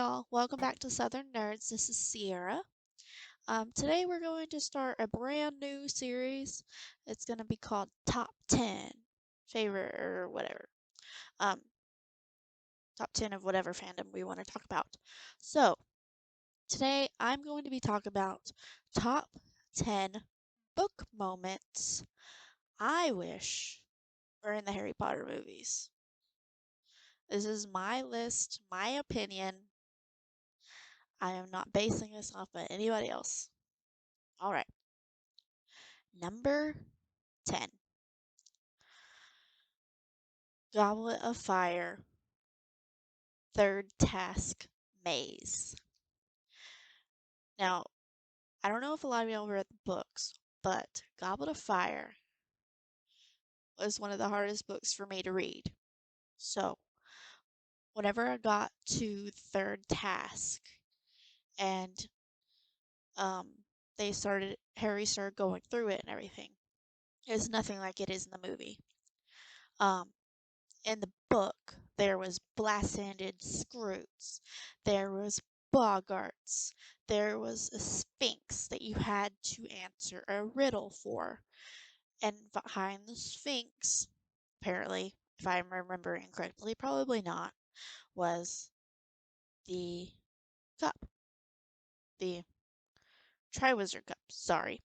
y'all. Welcome back to Southern Nerds. This is Sierra. Today we're going to start a brand new series. It's going to be called Top 10 Favorite or whatever. Um, Top 10 of whatever fandom we want to talk about. So, today I'm going to be talking about Top 10 book moments I wish were in the Harry Potter movies. This is my list, my opinion. I am not basing this off of anybody else. All right. Number 10. Goblet of Fire, third task, maze. Now, I don't know if a lot of y'all read the books, but Goblet of Fire was one of the hardest books for me to read. So, whenever I got to third task and um Harry started going through it and everything, it's nothing like it is in the movie. Um, in the book, there was Blasted Scroots, there was Boggarts, there was a Sphinx that you had to answer a riddle for. And behind the Sphinx, apparently, if I'm remembering correctly, probably not, was the cup. The Triwizard Cup, sorry.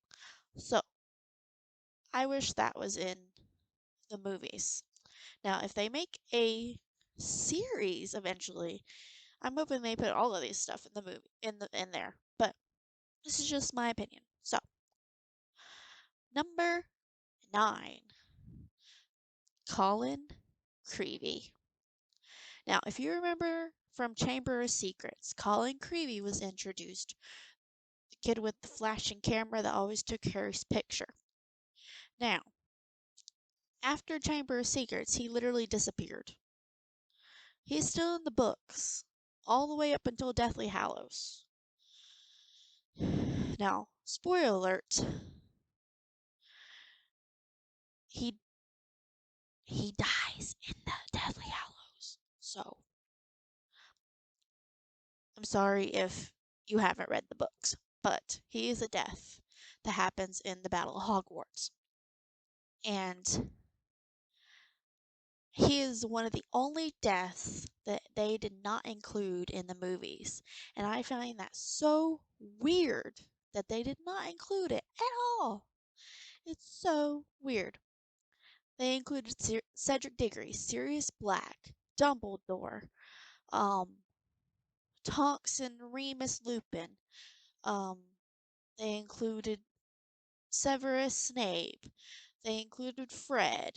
So, I wish that was in the movies. Now, if they make a series eventually, I'm hoping they put all of these stuff in the movie in there. But this is just my opinion. So, number 9, Colin Creevey. Now, if you remember from Chamber of Secrets, Colin Creevey was introduced, the kid with the flashing camera that always took Harry's picture. Now, after Chamber of Secrets, he literally disappeared. He's still in the books, all the way up until Deathly Hallows. Now, spoiler alert, he dies in the Deathly Hallows. So, I'm sorry if you haven't read the books, but he is a death that happens in the Battle of Hogwarts. And he is one of the only deaths that they did not include in the movies. And I find that so weird that they did not include it at all. It's so weird. They included Cedric Diggory, Sirius Black, Dumbledore, Tonks and Remus Lupin. They included Severus Snape. They included Fred,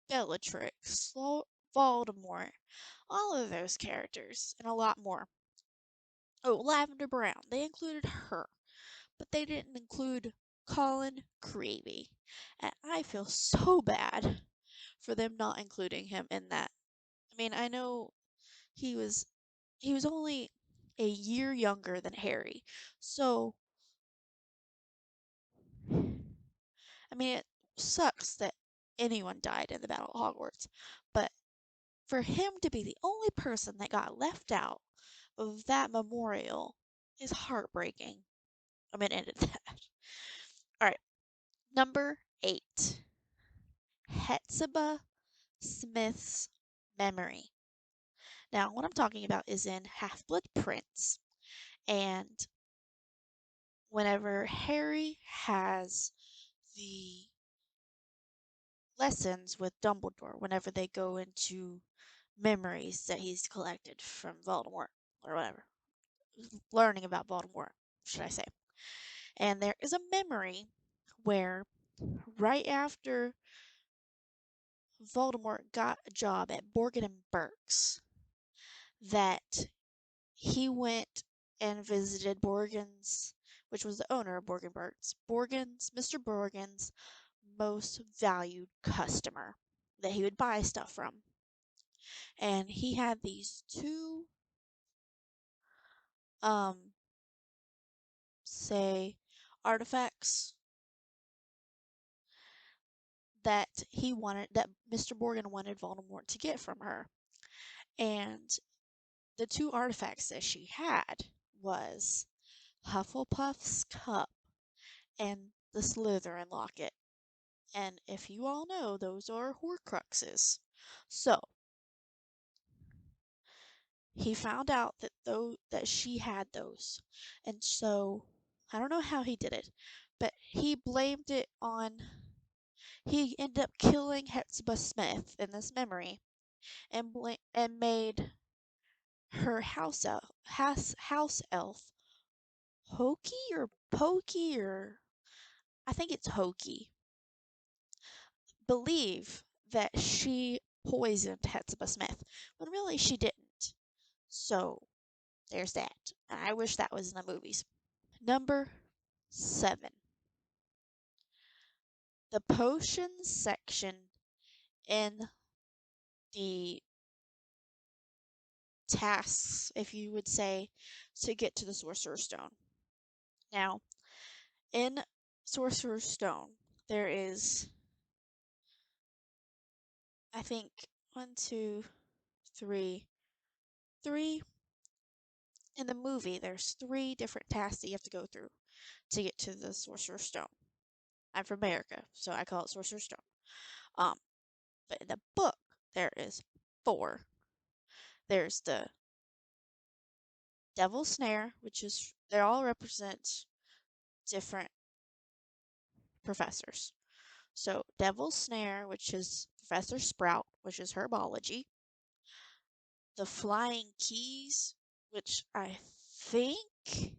Bellatrix, Voldemort, all of those characters, and a lot more. Oh, Lavender Brown. They included her, but they didn't include Colin Creevey. And I feel so bad for them not including him in that. I mean, I know he was only a year younger than Harry. So, I mean, it sucks that anyone died in the Battle of Hogwarts, but for him to be the only person that got left out of that memorial is heartbreaking. I'm gonna end it at that. Alright, number 8. Hetzibah Smith's memory. Now, what I'm talking about is in Half-Blood Prince, and whenever Harry has the lessons with Dumbledore, whenever they go into memories that he's collected from Voldemort, or whatever, learning about Voldemort, should I say. And there is a memory where, right after Voldemort got a job at Borgin and Burke's, that he went and visited Borgin's, which was the owner of Borgin Burke's, Mr. Borgin's most valued customer that he would buy stuff from. And he had these two, say, artifacts that Mr. Borgin wanted Voldemort to get from her. And the two artifacts that she had was Hufflepuff's cup and the Slytherin locket. And if you all know, those are Horcruxes. So he found out that that she had those, and so I don't know how he did it, but he blamed it on. He ended up killing Hepzibah Smith in this memory, and made her house elf Hokey or Pokey or I think it's Hokey believe that she poisoned Hepzibah Smith when really she didn't. So there's that. I wish that was in the movies. Number 7. The potions section in the tasks, if you would say, to get to the Sorcerer's Stone. Now, in Sorcerer's Stone, there is, I think, one, two, three. In the movie, there's 3 different tasks that you have to go through to get to the Sorcerer's Stone. I'm from America, so I call it Sorcerer's Stone. Um, but in the book, there is 4. There's the Devil's Snare, which is they all represent different professors. So Devil's Snare, which is Professor Sprout, which is herbology. The Flying Keys, which I think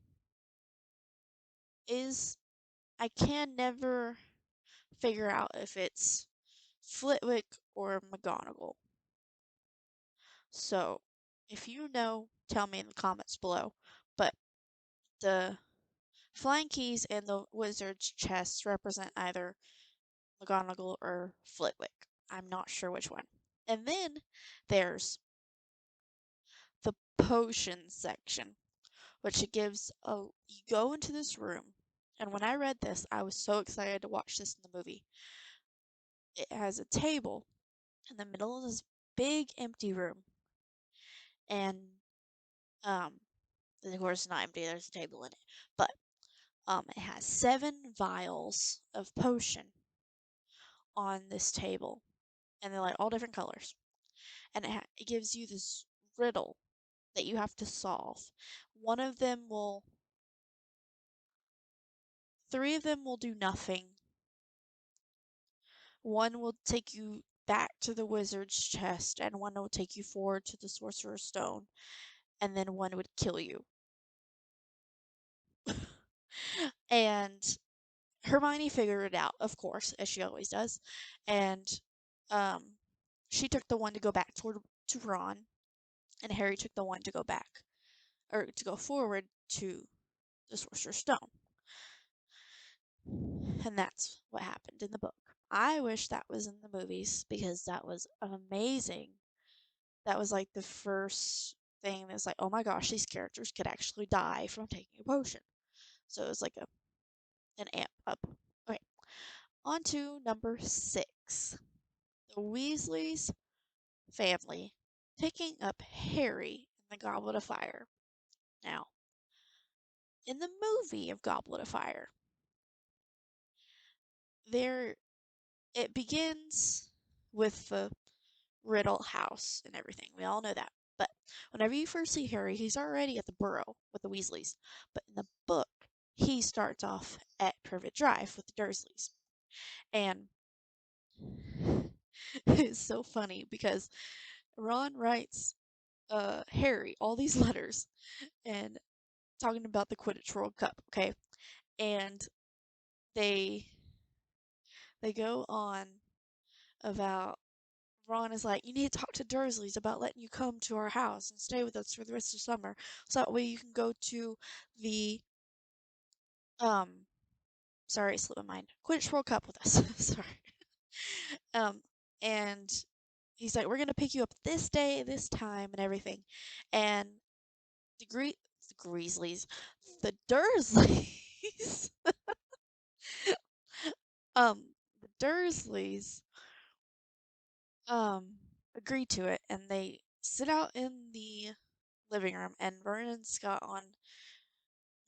is I can never figure out if it's Flitwick or McGonagall. So if you know, tell me in the comments below. But the Flying Keys and the Wizard's chests represent either McGonagall or Flitwick. I'm not sure which one. And then there's the potion section, which it gives a you go into this room, and when I read this, I was so excited to watch this in the movie. It has a table in the middle of this big empty room, and um, of course it's not empty. There's a table in it, but it has 7 vials of potion on this table, and they're like all different colors. And it gives you this riddle that you have to solve. One of them will, 3 of them will do nothing. One will take you back to the wizard's chest, and one will take you forward to the sorcerer's stone, and then one would kill you. And Hermione figured it out, of course, as she always does, and um, she took the one to go back to Ron, and Harry took the one to go back, or to go forward to the Sorcerer's Stone. And that's what happened in the book. I wish that was in the movies because that was amazing. That was like the first thing that's like, oh my gosh, these characters could actually die from taking a potion. So it was like an amp up. Okay, on to number 6. The Weasleys family picking up Harry in the Goblet of Fire. Now, in the movie of Goblet of Fire, there it begins with the Riddle house and everything. We all know that. But whenever you first see Harry, he's already at the Burrow with the Weasleys. But in the book, he starts off at Privet Drive with the Dursleys. And it's so funny because Ron writes Harry all these letters and talking about the Quidditch World Cup, okay? And they go on about Ron is like, you need to talk to Dursleys about letting you come to our house and stay with us for the rest of summer, so that way you can go to the um sorry, it slipped my mind. Quidditch World Cup with us. Sorry. Um and he's like, we're gonna pick you up this day, this time, and everything. And the Grizzlies, the Dursleys, um, the Dursleys um agree to it, and they sit out in the living room, and Vernon's got on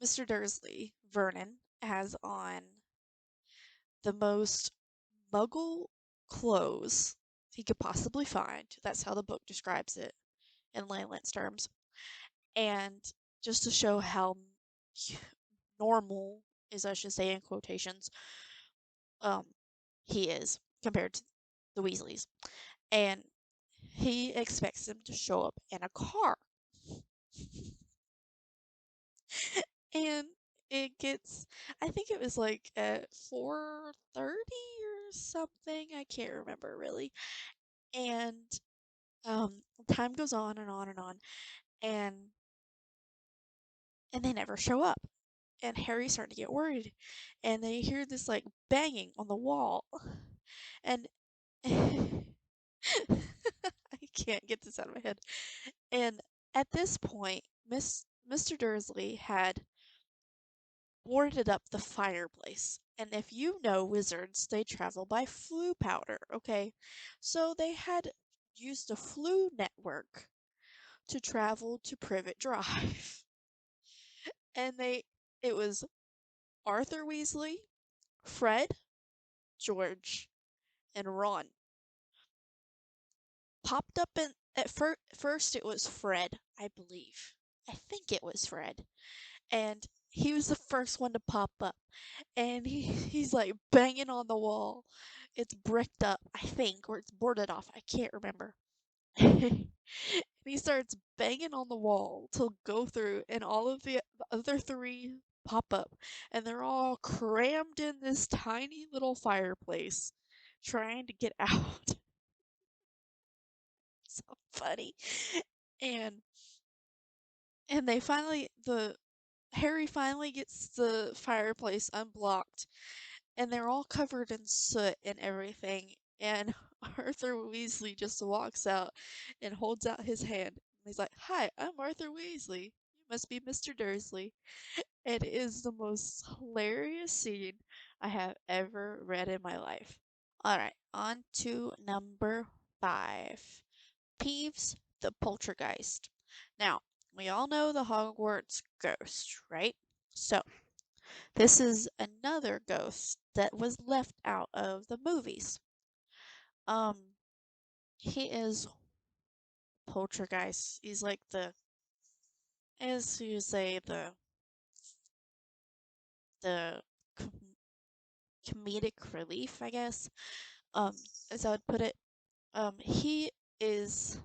Mr. Dursley. Vernon has on the most muggle clothes he could possibly find. That's how the book describes it in layman's terms. And just to show how normal is, I should say in quotations, um, he is compared to the Weasleys. And he expects them to show up in a car. And it gets, I think it was like at 4:30 or something. I can't remember really. And time goes on and on and on, and they never show up. And Harry's starting to get worried, and they hear this like banging on the wall, and I can't get this out of my head. And at this point, Mr. Dursley had boarded up the fireplace. And if you know wizards, they travel by flue powder, okay? So they had used a flue network to travel to Privet Drive. And it was Arthur Weasley, Fred, George, and Ron. Popped up in at first it was Fred, I believe. I think it was Fred. And he was the first one to pop up. And he's like banging on the wall. It's bricked up, I think, or it's boarded off. I can't remember. And he starts banging on the wall to go through, and all of the other three pop up, and they're all crammed in this tiny little fireplace trying to get out. So funny. And they finally the Harry finally gets the fireplace unblocked, and they're all covered in soot and everything. And Arthur Weasley just walks out and holds out his hand. He's like, "Hi, I'm Arthur Weasley. You must be Mr. Dursley." It is the most hilarious scene I have ever read in my life. All right, on to number 5. Peeves the Poltergeist. Now, we all know the Hogwarts ghost, right? So, this is another ghost that was left out of the movies. Um, he is Poltergeist. He's like as you say, the comedic relief, I guess. As I would put it. He is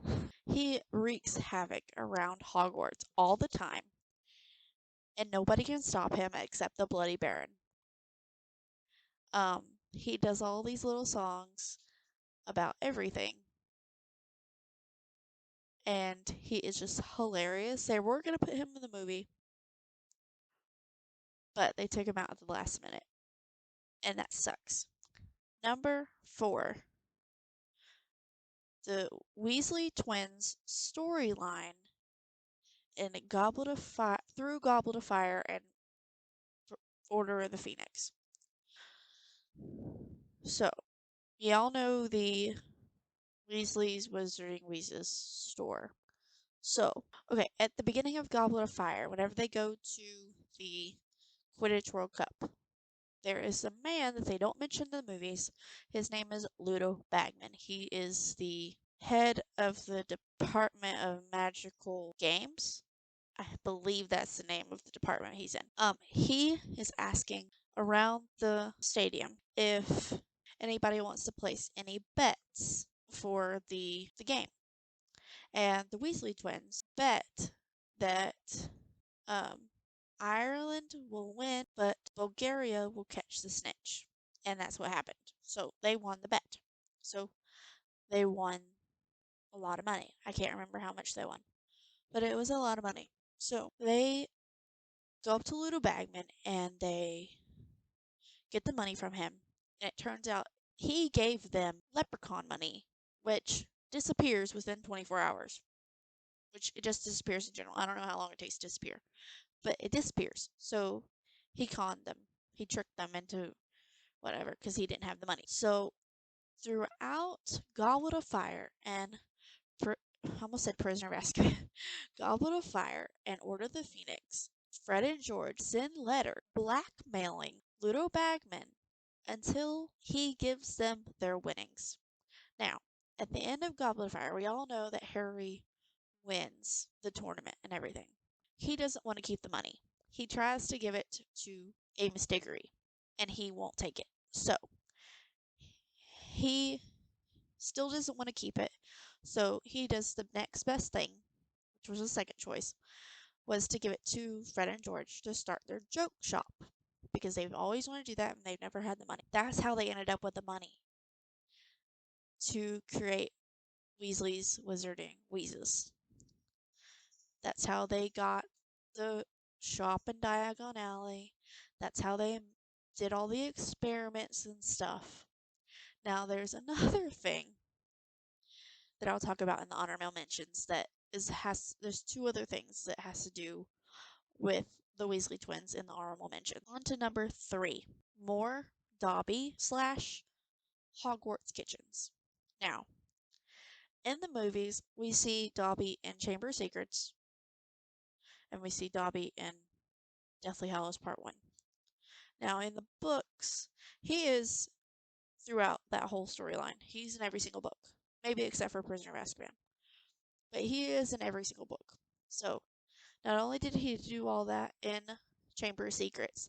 he wreaks havoc around Hogwarts all the time, and nobody can stop him except the Bloody Baron. He does all these little songs about everything, and he is just hilarious. They were gonna put him in the movie, but they took him out at the last minute, and that sucks. Number 4, the Weasley twins storyline in Goblet of Fire through Goblet of Fire and Order of the Phoenix. So, y'all know the Weasley's Wizarding Weezes store. So, okay, at the beginning of Goblet of Fire, whenever they go to the Quidditch World Cup, there is a man that they don't mention in the movies. His name is Ludo Bagman. He is the head of the Department of Magical Games. I believe that's the name of the department he's in. He is asking around the stadium if anybody wants to place any bets for the game. And the Weasley twins bet that um, Ireland will win, but Bulgaria will catch the snitch. And that's what happened. So they won the bet. So they won a lot of money. I can't remember how much they won, but it was a lot of money. So they go up to Ludo Bagman and they get the money from him. And it turns out he gave them leprechaun money, which disappears within 24 hours. Which it just disappears in general. I don't know how long it takes to disappear, but it disappears. So he conned them. He tricked them into whatever because he didn't have the money. So throughout Goblet of Fire and I almost said Prisoner of Azkaban, Goblet of Fire, and Order of the Phoenix, Fred and George send letter blackmailing Ludo Bagman until he gives them their winnings. Now, at the end of Goblet of Fire, we all know that Harry wins the tournament and everything. He doesn't want to keep the money. He tries to give it to Amos Diggory, and he won't take it. So, he still doesn't want to keep it. So, he does the next best thing, which was his second choice, was to give it to Fred and George to start their joke shop. Because they've always wanted to do that and they've never had the money. That's how they ended up with the money to create Weasley's Wizarding Wheezes. That's how they got the shop in Diagon Alley. That's how they did all the experiments and stuff. Now, there's another thing that I'll talk about in the honor mail mentions that there's two other things that has to do with the Weasley twins in the honor mail mention. On to number 3, more Dobby slash Hogwarts kitchens. Now, in the movies, we see Dobby in Chamber of Secrets, and we see Dobby in Deathly Hallows Part 1. Now, in the books, he is throughout that whole storyline. He's in every single book, maybe except for Prisoner of Azkaban. But he is in every single book. So, not only did he do all that in Chamber of Secrets,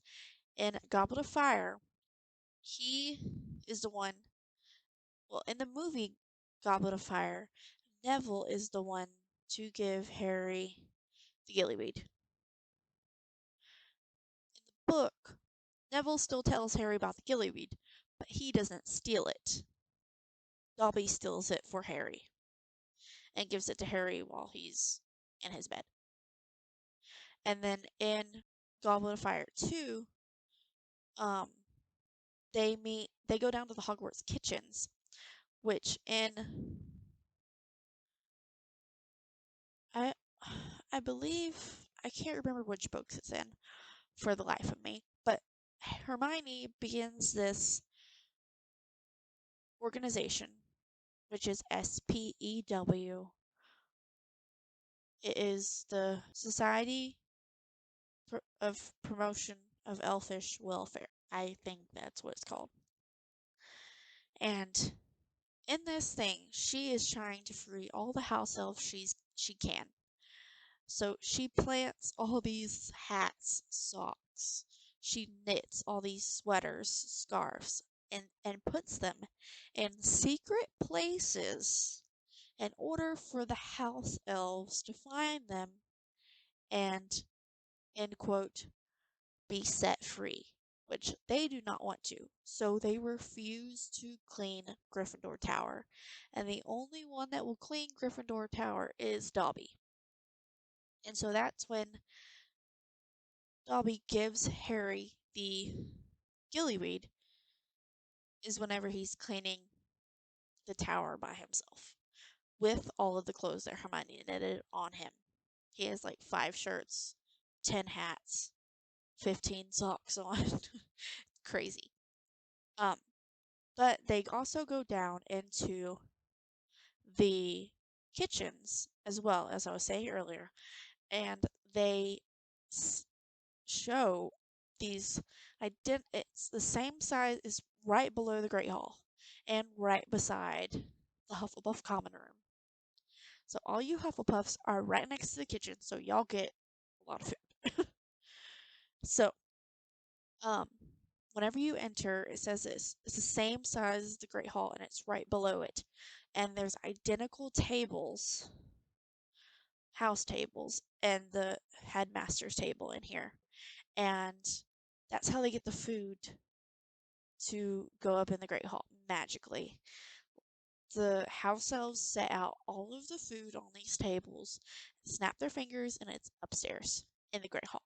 in Goblet of Fire, he is the one, well, in the movie Goblet of Fire, Neville is the one to give Harry the gillyweed. In the book, Neville still tells Harry about the gillyweed, but he doesn't steal it. Dobby steals it for Harry and gives it to Harry while he's in his bed. And then in Goblet of Fire 2, um, they go down to the Hogwarts kitchens, which I I believe I can't remember which books it's in for the life of me, but Hermione begins this organization, which is SPEW. It is the Society of Promotion of Elfish Welfare. I think that's what it's called. And in this thing, she is trying to free all the house elves she can. So she plants all these hats, socks. She knits all these sweaters, scarves, and puts them in secret places in order for the house elves to find them and, end quote, be set free, which they do not want to. So they refuse to clean Gryffindor Tower. And the only one that will clean Gryffindor Tower is Dobby. And so that's when Dobby gives Harry the gillyweed, is whenever he's cleaning the tower by himself with all of the clothes that Hermione knitted on him. He has like 5 shirts, 10 hats, 15 socks on. Crazy. Um, but they also go down into the kitchens as well, as I was saying earlier, and they show these it's the same size, is right below the Great Hall and right beside the Hufflepuff common room. So all you Hufflepuffs are right next to the kitchen, so y'all get a lot of food. So, um, whenever you enter, it says this. It's the same size as the Great Hall, and it's right below it. And there's identical tables, house tables, and the headmaster's table in here. And that's how they get the food to go up in the Great Hall magically. The house elves set out all of the food on these tables, snap their fingers, and it's upstairs in the Great Hall.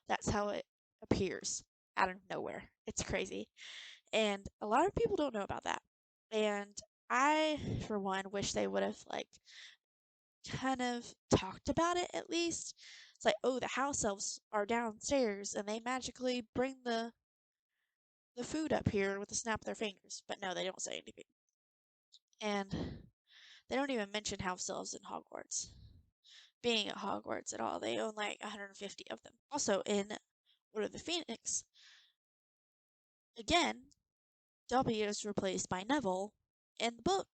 That's how it appears out of nowhere. It's crazy. And a lot of people don't know about that. And I, for one, wish they would have kind of talked about it at least. It's like, oh, the house elves are downstairs and they magically bring the food up here with a snap of their fingers. But no, they don't say anything. And They don't even mention house elves in Hogwarts being at Hogwarts at all. They own like 150 of them. Also, in Order of the Phoenix, again, Dobby is replaced by Neville in the book,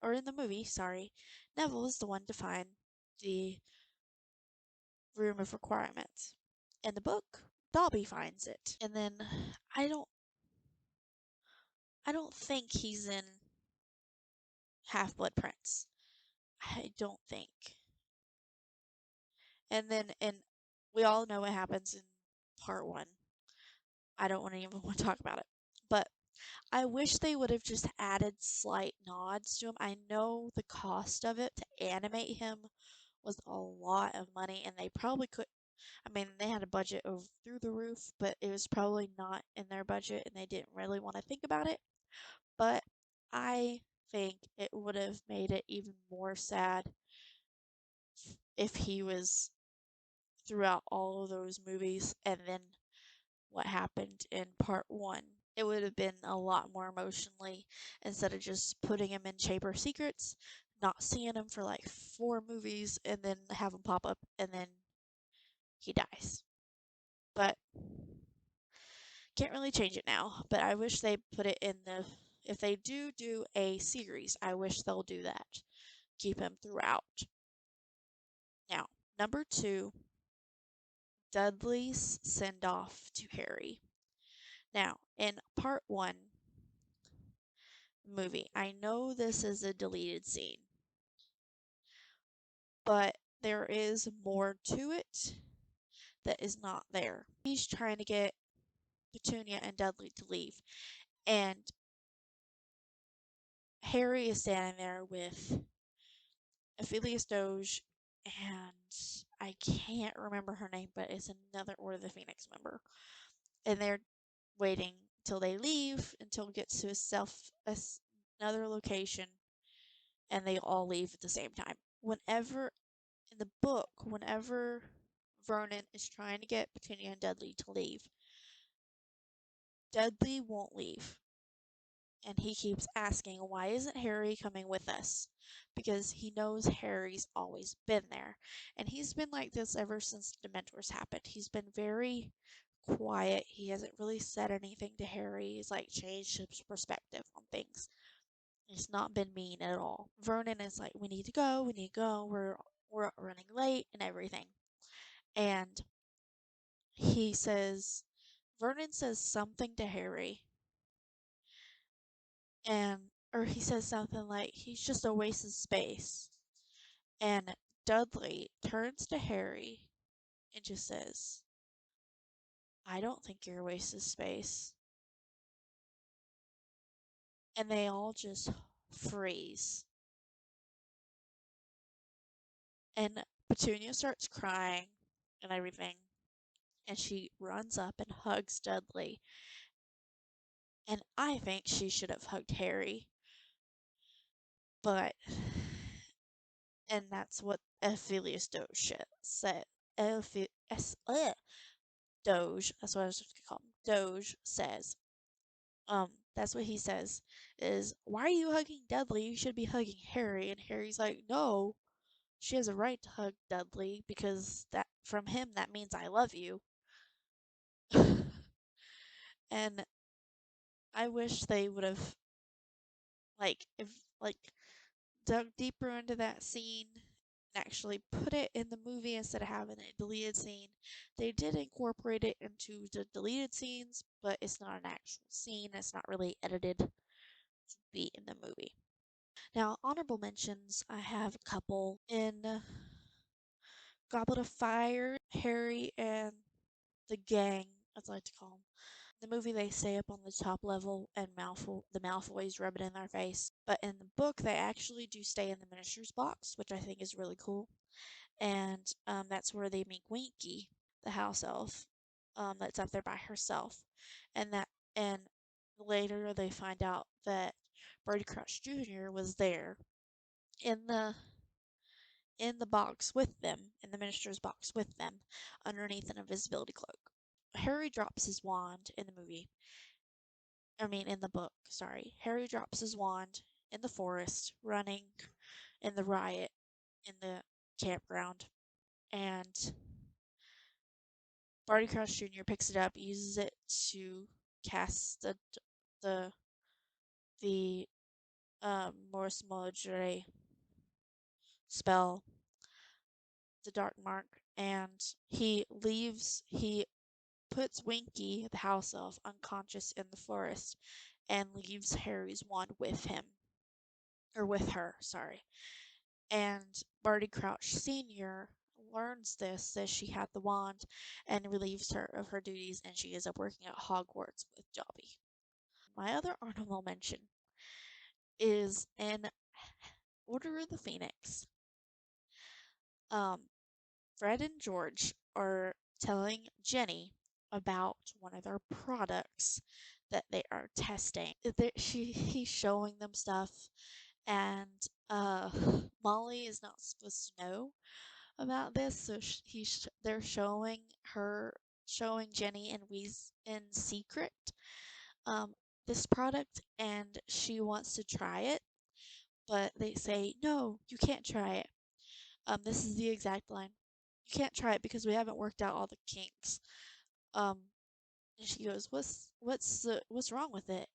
or in the movie, sorry. Neville is the one to find the Room of Requirements. In the book, Dobby finds it. And then I don't I don't think he's in Half Blood Prince. I don't think. And then we all know what happens in part 1. I don't want to even want to talk about it. But I wish they would have just added slight nods to him. I know the cost of it to animate him was a lot of money, and they probably could. I mean, they had a budget of through the roof, but it was probably not in their budget, and they didn't really want to think about it. But I think it would have made it even more sad if he was throughout all of those movies, and then what happened in part 1. It would have been a lot more emotionally instead of just putting him in Chamber of Secrets, not seeing him for like 4 movies, and then have him pop up and then he dies. But can't really change it now. But I wish they put it in the. If they do a series, I wish they'll do that. Keep him throughout. Now, number 2, Dudley's send off to Harry. Now, in part 1 movie, I know this is a deleted scene, but there is more to it that is not there. He's trying to get Petunia and Dudley to leave, and Harry is standing there with Aphelios Doge and I can't remember her name, but it's another Order of the Phoenix member. And they're waiting till they leave until it gets to another location, and they all leave at the same time. Whenever in the book, whenever Vernon is trying to get Petunia and Dudley to leave, Dudley won't leave. And he keeps asking, why isn't Harry coming with us? Because he knows Harry's always been there. And he's been like this ever since the Dementors happened. He's been very quiet. He hasn't really said anything to Harry. He's like changed his perspective on things. He's not been mean at all. Vernon is like, we need to go, we're running late and everything. And he says Vernon says something to Harry, and or he says something like he's just a waste of space. And Dudley turns to Harry and just says, I don't think you're a waste of space. And they all just freeze. And Petunia starts crying and everything. And she runs up and hugs Dudley. And I think she should have hugged Harry. But, and that's what Aphelios Doge said. Doge, that's what I was going to call him. Doge says, that's what he says, is, why are you hugging Dudley? You should be hugging Harry. And Harry's like, no, she has a right to hug Dudley because that from him that means I love you. And I wish they would have if like dug deeper into that scene and actually put it in the movie instead of having a deleted scene. They did incorporate it into the deleted scenes, but it's not an actual scene. It's not really edited to be in the movie. Now, honorable mentions, I have a couple in Goblet of Fire, Harry and the gang, as I like to call them. The movie, they stay up on the top level and the Malfoys rub it in their face. But in the book, they actually do stay in the minister's box, which I think is really cool. And that's where they meet Winky, the house elf, that's up there by herself. And later they find out that Barty Crouch Jr. was there in the box with them, in the minister's box with them, underneath an invisibility cloak. Harry drops his wand in the movie. In the book, sorry. Harry drops his wand in the forest, running, in the riot in the campground. And Barty Crouch Jr. picks it up, uses it to cast the the Morse Moldre spell, the Dark Mark, and he puts Winky, the house elf, unconscious in the forest and leaves Harry's wand with him. Or with her, sorry. And Barty Crouch Sr. learns this, says she had the wand, and relieves her of her duties, and she ends up working at Hogwarts with Dobby. My other honorable mention is in Order of the Phoenix. Um, Fred and George are telling Jenny about one of their products that they are testing. He's showing them stuff, and uh, Molly is not supposed to know about this, so they're showing Jenny and Weez in secret um, this product, and she wants to try it, but they say no, you can't try it. This is the exact line. You can't try it because we haven't worked out all the kinks. Um, and she goes, what's wrong with it?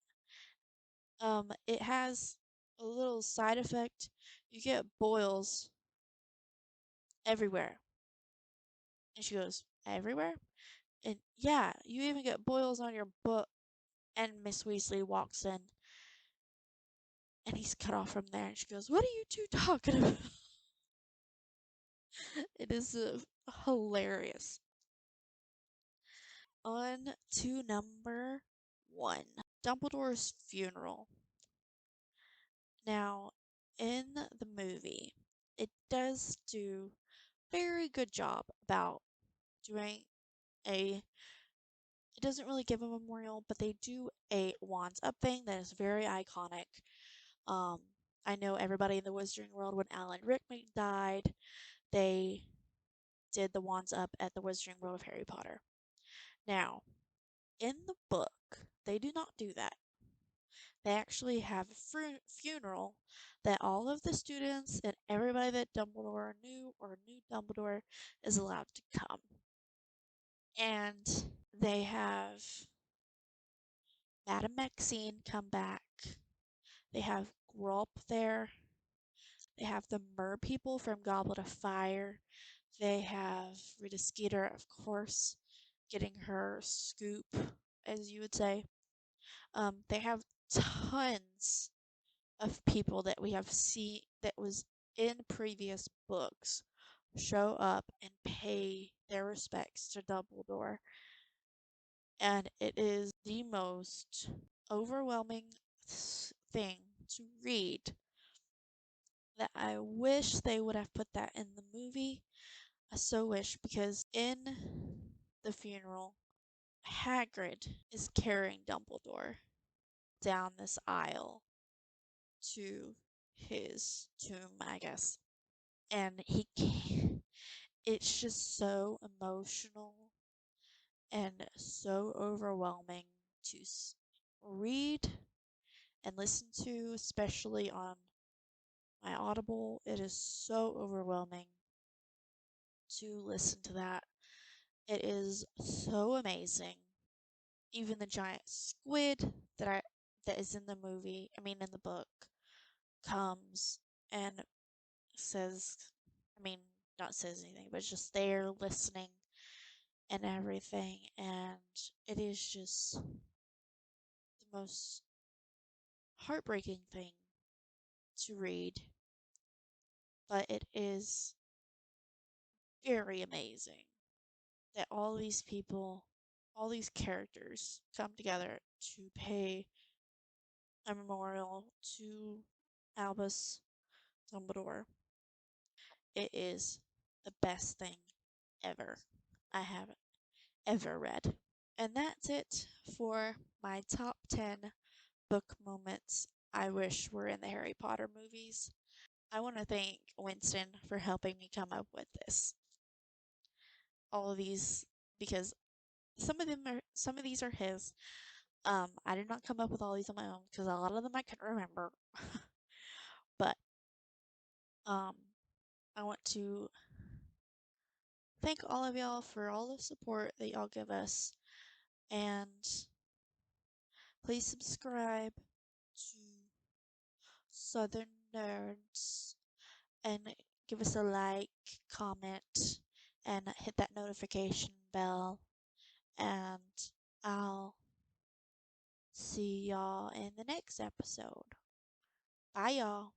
It has a little side effect. You get boils everywhere. And she goes, everywhere? And yeah, you even get boils on your book. And Miss Weasley walks in, and he's cut off from there. And she goes, what are you two talking about? It is hilarious. On to number 1, Dumbledore's funeral. Now, in the movie, it does do very good job about doing a it doesn't really give a memorial, but they do a wands up thing that is very iconic. Um, I know everybody in the Wizarding World, when Alan Rickman died, they did the wands up at the Wizarding World of Harry Potter. Now, in the book, they do not do that. They actually have a funeral that all of the students and everybody that Dumbledore knew or knew Dumbledore is allowed to come. And they have Madame Maxine come back. They have Grawp there. They have the Mer people from Goblet of Fire. They have Rita Skeeter, of course, getting her scoop, as you would say. They have tons of people that we have seen that was in previous books show up and pay their respects to Dumbledore. And it is the most overwhelming thing to read that I wish they would have put that in the movie. I so wish, because in the funeral, Hagrid is carrying Dumbledore down this aisle to his tomb, I guess. And it's just so emotional and so overwhelming to read and listen to, especially on my Audible. It is so overwhelming to listen to that. It is so amazing. Even the giant squid that is in the movie, I mean in the book, comes and says, I mean, not says anything, but just there listening and everything. And it is just the most heartbreaking thing to read, but it is very amazing that all these people, all these characters come together to pay a memorial to Albus Dumbledore. It is the best thing ever I have ever read. And that's it for my top 10 book moments I wish were in the Harry Potter movies. I want to thank Winston for helping me come up with all of these, because some of these are his. I did not come up with all these on my own because a lot of them I couldn't remember. But Um, I want to thank all of y'all for all the support that y'all give us, and please subscribe to Southern Nerds and give us a like, comment, and hit that notification bell. And I'll see y'all in the next episode. Bye, y'all.